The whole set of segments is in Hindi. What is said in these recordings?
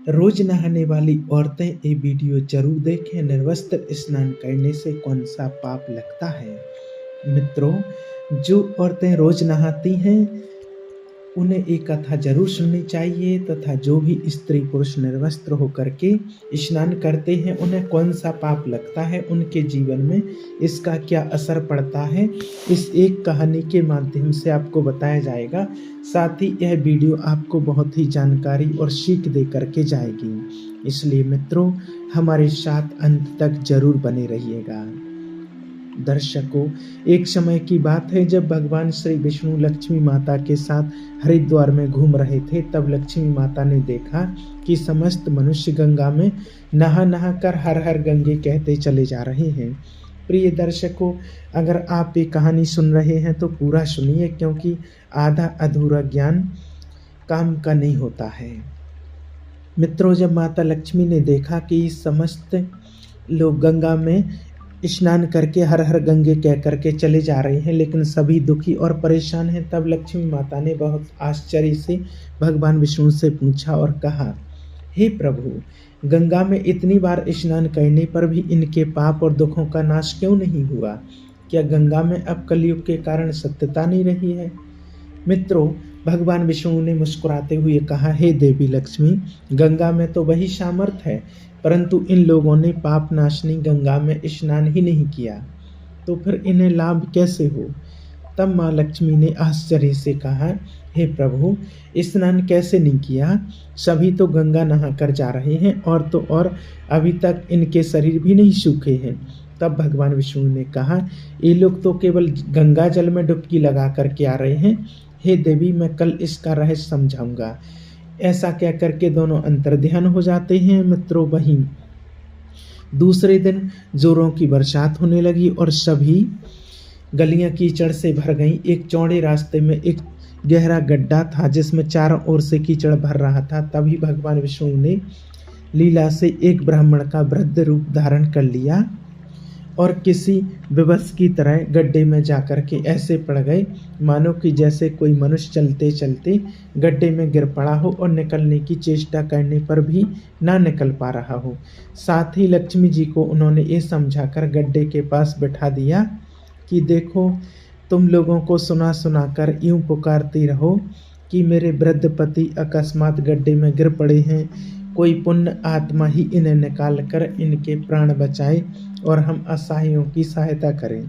रोज नहाने वाली औरतें ये वीडियो जरूर देखें। निर्वस्त्र स्नान करने से कौन सा पाप लगता है? मित्रों, जो औरतें रोज नहाती हैं उन्हें एक कथा जरूर सुननी चाहिए तथा जो भी स्त्री पुरुष निर्वस्त्र होकर के स्नान करते हैं उन्हें कौन सा पाप लगता है, उनके जीवन में इसका क्या असर पड़ता है, इस एक कहानी के माध्यम से आपको बताया जाएगा। साथ ही यह वीडियो आपको बहुत ही जानकारी और सीख दे करके जाएगी। इसलिए मित्रों, हमारे साथ अंत तक जरूर बने रहिएगा। दर्शकों, एक समय की बात है जब भगवान श्री विष्णु लक्ष्मी माता के साथ हरिद्वार में घूम रहे थे। तब लक्ष्मी माता ने देखा कि समस्त मनुष्य गंगा में नहा नहा कर हर हर गंगे कहते चले जा रहे हैं। प्रिय दर्शकों, अगर आप ये कहानी सुन रहे हैं तो पूरा सुनिए, क्योंकि आधा अधूरा ज्ञान काम का नहीं होता है। मित्रों, जब माता लक्ष्मी ने देखा कि समस्त लोग गंगा में स्नान करके हर हर गंगे कह करके चले जा रहे हैं, लेकिन सभी दुखी और परेशान हैं, तब लक्ष्मी माता ने बहुत आश्चर्य से भगवान विष्णु से पूछा और कहा, हे प्रभु, गंगा में इतनी बार स्नान करने पर भी इनके पाप और दुखों का नाश क्यों नहीं हुआ? क्या गंगा में अब कलयुग के कारण सत्यता नहीं रही है? मित्रों, भगवान विष्णु ने मुस्कुराते हुए कहा, हे देवी लक्ष्मी, गंगा में तो वही सामर्थ्य है, परंतु इन लोगों ने पाप नाशनी गंगा में स्नान ही नहीं किया, तो फिर इन्हें लाभ कैसे हो? तब माँ लक्ष्मी ने आश्चर्य से कहा, हे प्रभु, स्नान कैसे नहीं किया? सभी तो गंगा नहा कर जा रहे हैं, और तो और अभी तक इनके शरीर भी नहीं सूखे हैं। तब भगवान विष्णु ने कहा, ये लोग तो केवल गंगा जल में डुबकी लगा करके आ रहे हैं। हे देवी, मैं कल इसका रहस्य समझाऊंगा। ऐसा कह करके दोनों अंतर्ध्यान हो जाते हैं। मित्रों, वहीं दूसरे दिन जोरों की बरसात होने लगी और सभी गलियां कीचड़ से भर गईं। एक चौड़े रास्ते में एक गहरा गड्ढा था जिसमें चारों ओर से कीचड़ भर रहा था। तभी भगवान विष्णु ने लीला से एक ब्राह्मण का वृद्ध रूप धारण कर लिया और किसी विवश की तरह गड्ढे में जाकर के ऐसे पड़ गए मानो कि जैसे कोई मनुष्य चलते चलते गड्ढे में गिर पड़ा हो और निकलने की चेष्टा करने पर भी ना निकल पा रहा हो। साथ ही लक्ष्मी जी को उन्होंने ये समझाकर गड्ढे के पास बैठा दिया कि देखो, तुम लोगों को सुना सुना कर यूं पुकारती रहो कि मेरे वृद्ध पति अकस्मात गड्ढे में गिर पड़े हैं, कोई पुण्य आत्मा ही इन्हें निकाल कर इनके प्राण बचाए और हम असहायों की सहायता करें।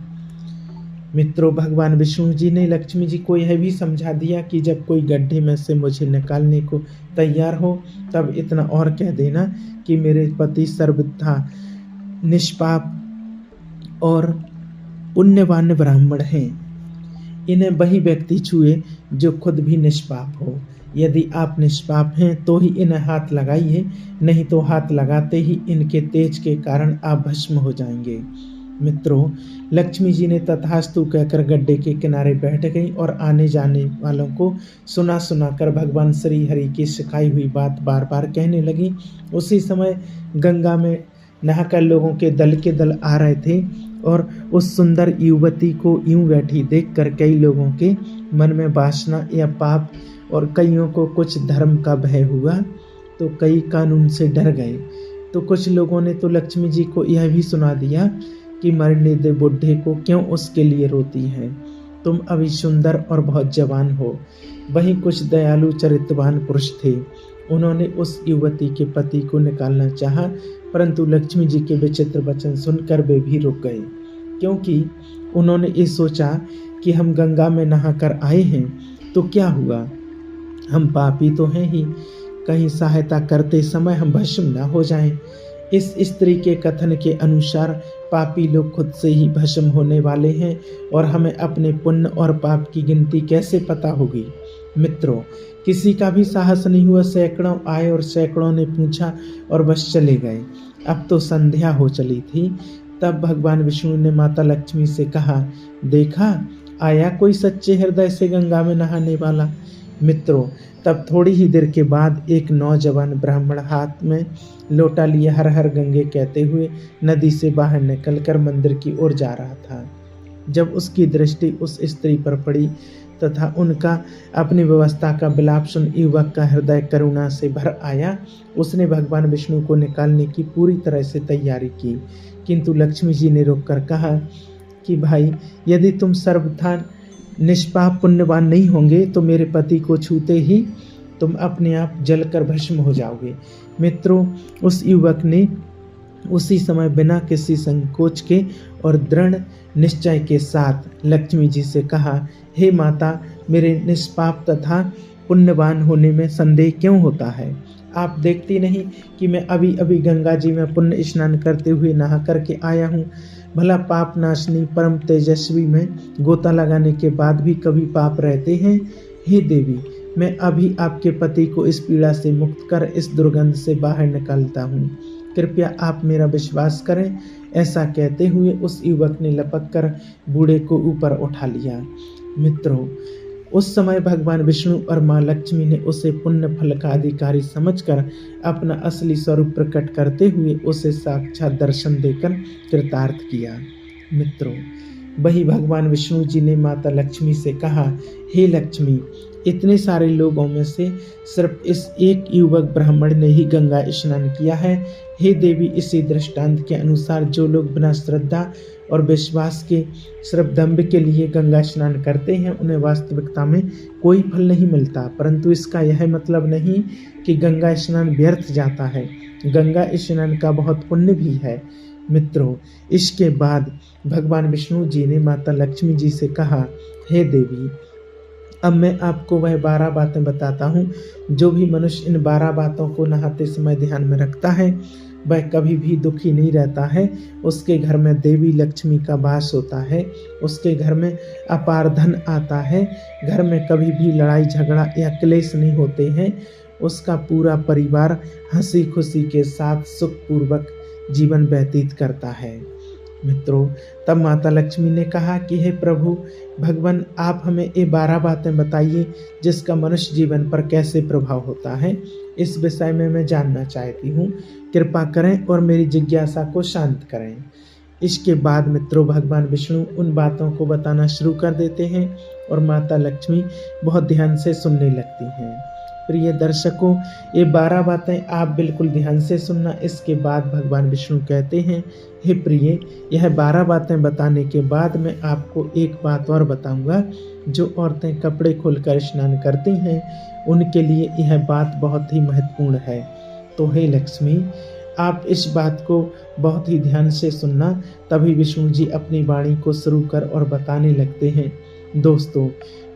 मित्रों, भगवान विष्णु जी ने लक्ष्मी जी को यह भी समझा दिया कि जब कोई गड्ढे में से मुझे निकालने को तैयार हो तब इतना और कह देना कि मेरे पति सर्वथा निष्पाप और पुण्यवान ब्राह्मण हैं। इन्हें वही व्यक्ति छुए जो खुद भी निष्पाप हो। यदि आप निष्पाप हैं तो ही इन्हें हाथ लगाइए, नहीं तो हाथ लगाते ही इनके तेज के कारण आप भस्म हो जाएंगे। मित्रों, लक्ष्मी जी ने तथास्तु कहकर गड्ढे के किनारे बैठ गई और आने जाने वालों को सुना सुना कर भगवान श्री हरि की सिखाई हुई बात बार बार कहने लगी। उसी समय गंगा में नहाकर लोगों के दल आ रहे थे और उस सुंदर युवती को यूं बैठी देखकर कई लोगों के मन में वासना या पाप और कईयों को कुछ धर्म का भय हुआ, तो कई कानून से डर गए। तो कुछ लोगों ने तो लक्ष्मी जी को यह भी सुना दिया कि मरने दे बुढ़े को, क्यों उसके लिए रोती हैं, तुम अभी सुंदर और बहुत जवान हो। वहीं कुछ दयालु चरित्रवान पुरुष थे, उन्होंने उस युवती के पति को निकालना चाहा, परंतु लक्ष्मी जी के विचित्र वचन सुनकर वे भी रुक गए, क्योंकि उन्होंने ये सोचा कि हम गंगा में नहा कर आए हैं तो क्या हुआ, हम पापी तो हैं ही, कहीं सहायता करते समय हम भस्म न हो जाएं। इस स्त्री के कथन के अनुसार पापी लोग खुद से ही भस्म होने वाले हैं और हमें अपने पुण्य और पाप की गिनती कैसे पता होगी। मित्रों, किसी का भी साहस नहीं हुआ। सैकड़ों आए और सैकड़ों ने पूछा और बस चले गए। अब तो संध्या हो चली थी। तब भगवान विष्णु ने माता लक्ष्मी से कहा, देखा, आया कोई सच्चे हृदय से गंगा में नहाने वाला। मित्रों, तब थोड़ी ही देर के बाद एक नौजवान ब्राह्मण हाथ में लोटा लिए हर हर गंगे कहते हुए नदी से बाहर निकलकर मंदिर की ओर जा रहा था। जब उसकी दृष्टि उस स्त्री पर पड़ी तथा उनका अपनी व्यवस्था का विलाप सुन युवक का हृदय करुणा से भर आया। उसने भगवान विष्णु को निकालने की पूरी तरह से तैयारी की, किंतु लक्ष्मी जी ने रोककर कहा कि भाई, यदि तुम सर्वथा निष्पाप पुण्यवान नहीं होंगे तो मेरे पति को छूते ही तुम अपने आप जलकर भस्म हो जाओगे। मित्रों, उस युवक ने उसी समय बिना किसी संकोच के और दृढ़ निश्चय के साथ लक्ष्मी जी से कहा, हे माता, मेरे निष्पाप तथा पुण्यवान होने में संदेह क्यों होता है? आप देखती नहीं कि मैं अभी अभी गंगा जी में पुण्य स्नान करते हुए नहा करके आया हूँ। भला पाप नाशनी परम तेजस्वी में गोता लगाने के बाद भी कभी पाप रहते हैं? हे देवी, मैं अभी आपके पति को इस पीड़ा से मुक्त कर इस दुर्गंध से बाहर निकालता हूँ, कृपया आप मेरा विश्वास करें। ऐसा कहते हुए उस युवक ने लपक कर बूढ़े को ऊपर उठा लिया। मित्रों, उस समय भगवान विष्णु और माँ लक्ष्मी ने उसे पुण्य फल का अधिकारी समझकर अपना असली स्वरूप प्रकट करते हुए उसे साक्षात दर्शन देकर कृतार्थ किया। मित्रों, वही भगवान विष्णु जी ने माता लक्ष्मी से कहा, हे लक्ष्मी, इतने सारे लोगों में से सिर्फ इस एक युवक ब्राह्मण ने ही गंगा स्नान किया है। हे देवी, इसी दृष्टांत के अनुसार जो लोग बिना श्रद्धा और विश्वास के सिर्फ दंभ के लिए गंगा स्नान करते हैं, उन्हें वास्तविकता में कोई फल नहीं मिलता। परंतु इसका यह मतलब नहीं कि गंगा स्नान व्यर्थ जाता है। गंगा स्नान का बहुत पुण्य भी है। मित्रों, इसके बाद भगवान विष्णु जी ने माता लक्ष्मी जी से कहा, हे देवी, अब मैं आपको वह 12 बातें बताता हूँ। जो भी मनुष्य इन 12 बातों को नहाते समय ध्यान में रखता है, वह कभी भी दुखी नहीं रहता है। उसके घर में देवी लक्ष्मी का वास होता है। उसके घर में अपार धन आता है। घर में कभी भी लड़ाई झगड़ा या क्लेश नहीं होते हैं। उसका पूरा परिवार हंसी खुशी के साथ सुखपूर्वक जीवन व्यतीत करता है। मित्रों, तब माता लक्ष्मी ने कहा कि हे प्रभु भगवान, आप हमें ये 12 बातें बताइए जिसका मनुष्य जीवन पर कैसे प्रभाव होता है। इस विषय में मैं जानना चाहती हूँ। कृपा करें और मेरी जिज्ञासा को शांत करें। इसके बाद मित्रों, भगवान विष्णु उन बातों को बताना शुरू कर देते हैं और माता लक्ष्मी बहुत ध्यान से सुनने लगती हैं। प्रिय दर्शकों, ये 12 बातें आप बिल्कुल ध्यान से सुनना। इसके बाद भगवान विष्णु कहते हैं, हे प्रिय, यह 12 बातें बताने के बाद मैं आपको एक बात और बताऊंगा। जो औरतें कपड़े खोलकर स्नान करती हैं, उनके लिए यह बात बहुत ही महत्वपूर्ण है। तो हे लक्ष्मी, आप इस बात को बहुत ही ध्यान से सुनना। तभी विष्णु जी अपनी वाणी को शुरू कर और बताने लगते हैं। दोस्तों,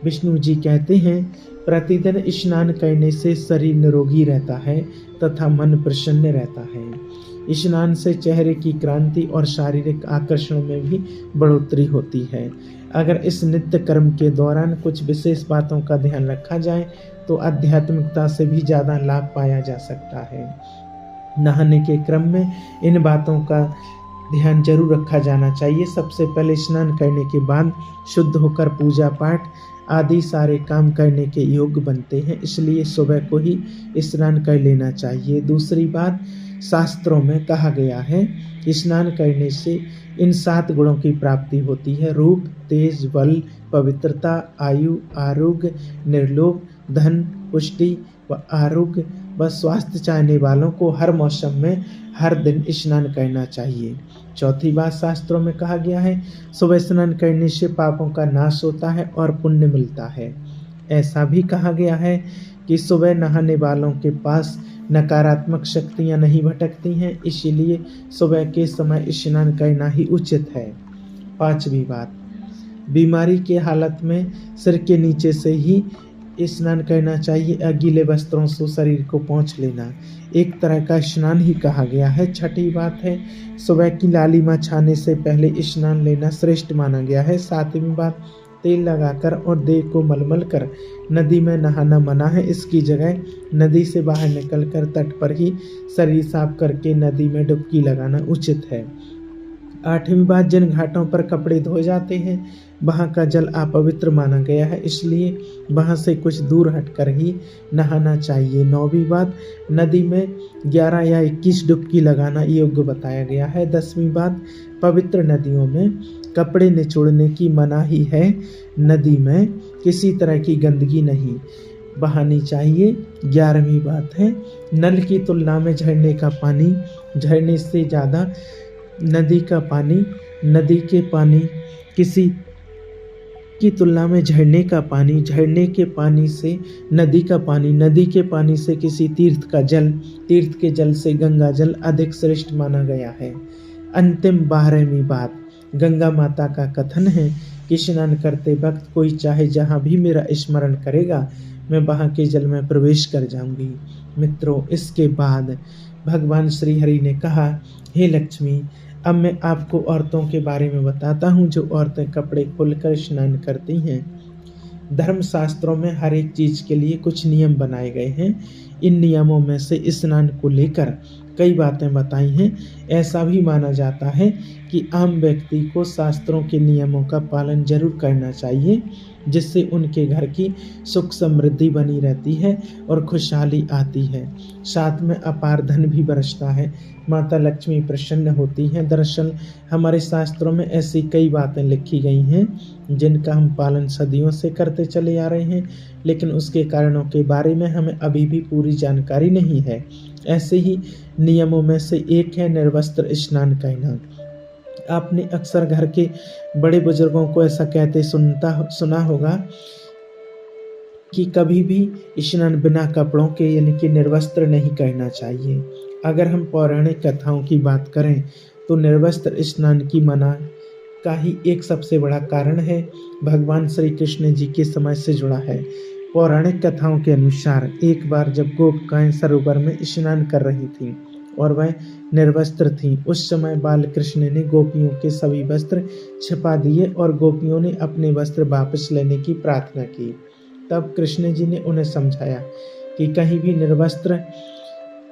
विष्णु जी कहते हैं, प्रतिदिन स्नान करने से शरीर निरोगी रहता है तथा मन प्रसन्न रहता है। स्नान से चेहरे की क्रांति और शारीरिक आकर्षण में भी बढ़ोतरी होती है। अगर इस नित्य कर्म के दौरान कुछ विशेष बातों का ध्यान रखा जाए तो आध्यात्मिकता से भी ज़्यादा लाभ पाया जा सकता है। नहाने के क्रम में इन बातों का ध्यान जरूर रखा जाना चाहिए। सबसे पहले स्नान करने के बाद शुद्ध होकर पूजा पाठ आदि सारे काम करने के योग्य बनते हैं, इसलिए सुबह को ही स्नान कर लेना चाहिए। दूसरी बात, शास्त्रों में कहा गया है स्नान करने से इन 7 गुणों की प्राप्ति होती है: रूप, तेज, बल, पवित्रता, आयु, आरोग्य, निर्लोभ, धन, पुष्टि व आरोग्य व स्वास्थ्य चाहने वालों को हर मौसम में हर दिन स्नान करना चाहिए। चौथी बात, शास्त्रों में कहा गया है सुबह स्नान करने से पापों का नाश होता है और पुण्य मिलता है। ऐसा भी कहा गया है कि सुबह नहाने वालों के पास नकारात्मक शक्तियां नहीं भटकती हैं, इसीलिए सुबह के समय स्नान करना ही उचित है। पांचवी बात, बीमारी के हालत में सिर के नीचे से ही स्नान करना चाहिए। गीले वस्त्रों से शरीर को पोंछ लेना एक तरह का स्नान ही कहा गया है। छठी बात है, सुबह की लालिमा छाने से पहले स्नान लेना श्रेष्ठ माना गया है। सातवीं बात, तेल लगाकर और देह को मलमल कर नदी में नहाना मना है। इसकी जगह नदी से बाहर निकलकर तट पर ही शरीर साफ करके नदी में डुबकी लगाना उचित है। आठवीं बात, जिन घाटों पर कपड़े धोए जाते हैं वहाँ का जल अपवित्र माना गया है, इसलिए वहाँ से कुछ दूर हटकर ही नहाना चाहिए। नौवीं बात, नदी में 11 या 21 डुबकी लगाना योग्य बताया गया है। 10वीं बात, पवित्र नदियों में कपड़े निचोड़ने की मनाही है। नदी में किसी तरह की गंदगी नहीं बहानी चाहिए। 11वीं बात है, नल की तुलना में झरने का पानी, झरने से ज़्यादा नदी का पानी, नदी के पानी किसी की तुलना में झरने का पानी, झरने के पानी से नदी का पानी, नदी के पानी से किसी तीर्थ का जल, तीर्थ के जल से गंगा जल अधिक श्रेष्ठ माना गया है। अंतिम 12वीं बात, गंगा माता का कथन है कि स्नान करते वक्त कोई चाहे जहाँ भी मेरा स्मरण करेगा, मैं वहाँ के जल में प्रवेश कर जाऊंगी। मित्रों, इसके बाद भगवान श्री हरि ने कहा, हे लक्ष्मी, अब मैं आपको औरतों के बारे में बताता हूँ जो औरतें कपड़े खोलकर स्नान करती हैं। धर्मशास्त्रों में हर एक चीज के लिए कुछ नियम बनाए गए हैं। इन नियमों में से स्नान को लेकर कई बातें बताई हैं। ऐसा भी माना जाता है कि आम व्यक्ति को शास्त्रों के नियमों का पालन जरूर करना चाहिए, जिससे उनके घर की सुख समृद्धि बनी रहती है और खुशहाली आती है। साथ में अपार धन भी बरसता है, माता लक्ष्मी प्रसन्न होती हैं। दरअसल हमारे शास्त्रों में ऐसी कई बातें लिखी गई हैं जिनका हम पालन सदियों से करते चले आ रहे हैं, लेकिन उसके कारणों के बारे में हमें अभी भी पूरी जानकारी नहीं है। ऐसे ही नियमों में से एक है निर्वस्त्र स्नान करना। आपने अक्सर घर के बड़े बुजुर्गों को ऐसा कहते सुना होगा कि कभी भी स्नान बिना कपड़ों के यानी कि निर्वस्त्र नहीं करना चाहिए। अगर हम पौराणिक कथाओं की बात करें तो निर्वस्त्र स्नान की मना का ही एक सबसे बड़ा कारण है भगवान श्री कृष्ण जी के समय से जुड़ा है। पौराणिक कथाओं के अनुसार एक बार जब गोपिकाएं सरोवर में स्नान कर रही थीं और वह निर्वस्त्र थीं, उस समय बाल कृष्ण ने गोपियों के सभी वस्त्र छिपा दिए और गोपियों ने अपने वस्त्र वापस लेने की प्रार्थना की। तब कृष्ण जी ने उन्हें समझाया कि कहीं भी निर्वस्त्र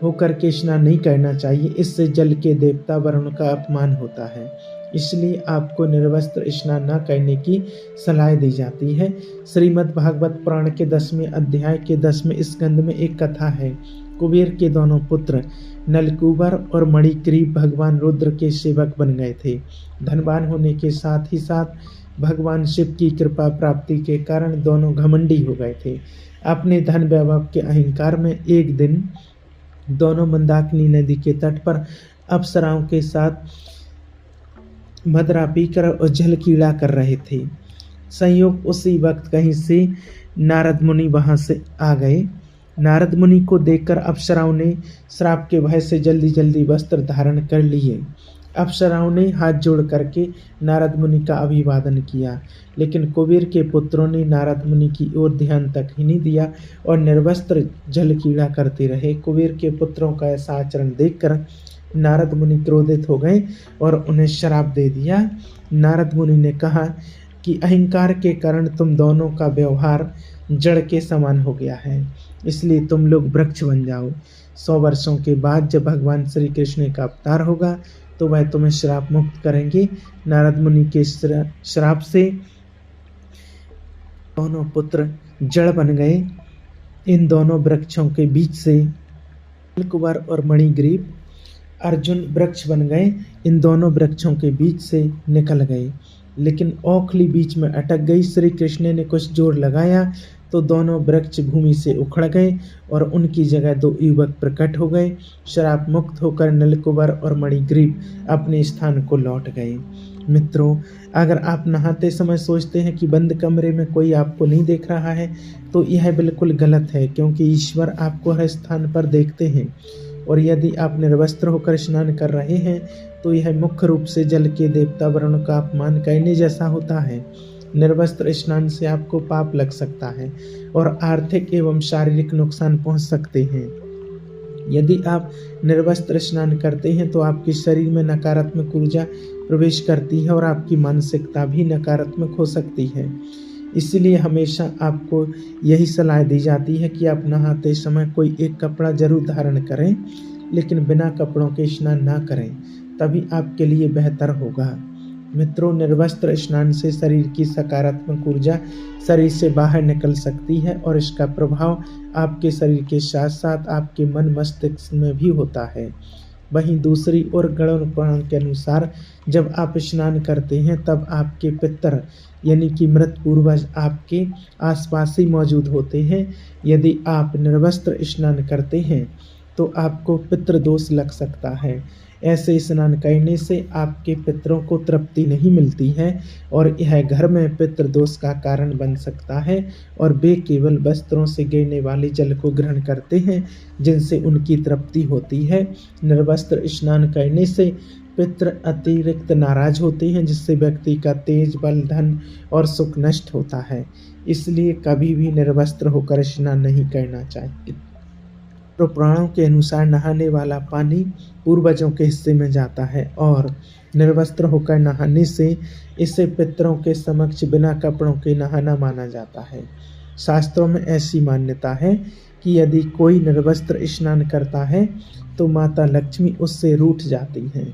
होकर के स्नान नहीं करना चाहिए, इससे जल के देवता वरुण का अपमान होता है। इसलिए आपको निर्वस्त्र स्नान न करने की सलाह दी जाती है। श्रीमद् भागवत पुराण के 10वें अध्याय के 10वें स्कंद में एक कथा है। कुबेर के दोनों पुत्र नलकूबर और मणिग्रीव भगवान रुद्र के सेवक बन गए थे। धनवान होने के साथ ही साथ भगवान शिव की कृपा प्राप्ति के कारण दोनों घमंडी हो गए थे। अपने धन वैभव के अहंकार में एक दिन दोनों मंदाकिनी नदी के तट पर अप्सराओं के साथ मदरा पीकर और जल कीड़ा कर रहे थे। संयोग उसी वक्त कहीं से नारद मुनि वहां से आ गए। नारद मुनि को देखकर अप्सराओं ने श्राप के भय से जल्दी जल्दी वस्त्र धारण कर लिए। अप्सराओं ने हाथ जोड़ करके नारद मुनि का अभिवादन किया, लेकिन कुबेर के पुत्रों ने नारद मुनि की ओर ध्यान तक ही नहीं दिया और निर्वस्त्र जल कीड़ा करते रहे। कुबेर के पुत्रों का ऐसा आचरण देखकर नारद मुनि क्रोधित हो गए और उन्हें श्राप दे दिया। नारद मुनि ने कहा कि अहंकार के कारण तुम दोनों का व्यवहार जड़ के समान हो गया है, इसलिए तुम लोग वृक्ष बन जाओ। 100 वर्षों के बाद जब भगवान श्री कृष्ण का अवतार होगा तो वह तुम्हें श्राप मुक्त करेंगे। नारद मुनि के श्राप से दोनों पुत्र जड़ बन गए। इन दोनों वृक्षों के बीच से नलकुबर और मणिग्रीव अर्जुन वृक्ष बन गए। इन दोनों वृक्षों के बीच से निकल गए, लेकिन औखली बीच में अटक गई। श्री कृष्ण ने कुछ जोर लगाया तो दोनों वृक्ष भूमि से उखड़ गए और उनकी जगह 2 युवक प्रकट हो गए। श्राप मुक्त होकर नलकुबर और मणिग्रीव अपने स्थान को लौट गए। मित्रों, अगर आप नहाते समय सोचते हैं कि बंद कमरे में कोई आपको नहीं देख रहा है तो यह बिल्कुल गलत है, क्योंकि ईश्वर आपको हर स्थान पर देखते हैं। और यदि आप निर्वस्त्र होकर स्नान कर रहे हैं तो यह मुख्य रूप से जल के देवता वरुण का अपमान करने जैसा होता है। निर्वस्त्र स्नान से आपको पाप लग सकता है और आर्थिक एवं शारीरिक नुकसान पहुंच सकते हैं। यदि आप निर्वस्त्र स्नान करते हैं तो आपके शरीर में नकारात्मक ऊर्जा प्रवेश करती है और आपकी मानसिकता भी नकारात्मक हो सकती है। इसलिए हमेशा आपको यही सलाह दी जाती है कि आप नहाते समय कोई एक कपड़ा जरूर धारण करें, लेकिन बिना कपड़ों के स्नान ना करें, तभी आपके लिए बेहतर होगा। मित्रों, निर्वस्त्र स्नान से शरीर की सकारात्मक ऊर्जा शरीर से बाहर निकल सकती है और इसका प्रभाव आपके शरीर के साथ साथ आपके मन मस्तिष्क में भी होता है। वहीं दूसरी ओर गरुड़ पुराण के अनुसार जब आप स्नान करते हैं तब आपके पितर यानी कि मृत पूर्वज आपके आसपास ही मौजूद होते हैं। यदि आप निर्वस्त्र स्नान करते हैं तो आपको पितृदोष लग सकता है। ऐसे स्नान करने से आपके पितरों को तृप्ति नहीं मिलती है और यह घर में पितृदोष का कारण बन सकता है और वे केवल वस्त्रों से गिरने वाले जल को ग्रहण करते हैं जिनसे उनकी तृप्ति होती है। निर्वस्त्र स्नान करने से पितृ अतिरिक्त नाराज होते हैं जिससे व्यक्ति का तेज, बल, धन और सुख नष्ट होता है। इसलिए कभी भी निर्वस्त्र होकर स्नान नहीं करना चाहिए। तो पुराणों के अनुसार नहाने वाला पानी पूर्वजों के हिस्से में जाता है और निर्वस्त्र होकर नहाने से इसे पितरों के समक्ष बिना कपड़ों के नहाना माना जाता है। शास्त्रों में ऐसी मान्यता है कि यदि कोई निर्वस्त्र स्नान करता है तो माता लक्ष्मी उससे रूठ जाती हैं।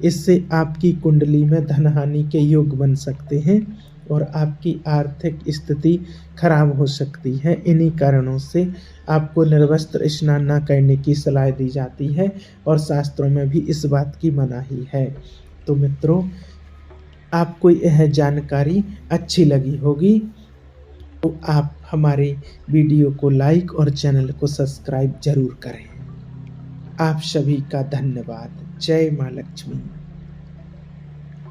इससे आपकी कुंडली में धनहानि के योग बन सकते हैं और आपकी आर्थिक स्थिति खराब हो सकती है। इन्हीं कारणों से आपको निर्वस्त्र स्नान न करने की सलाह दी जाती है और शास्त्रों में भी इस बात की मनाही है। तो मित्रों, आपको यह जानकारी अच्छी लगी होगी तो आप हमारे वीडियो को लाइक और चैनल को सब्सक्राइब जरूर करें। आप सभी का धन्यवाद। जय माँ लक्ष्मी।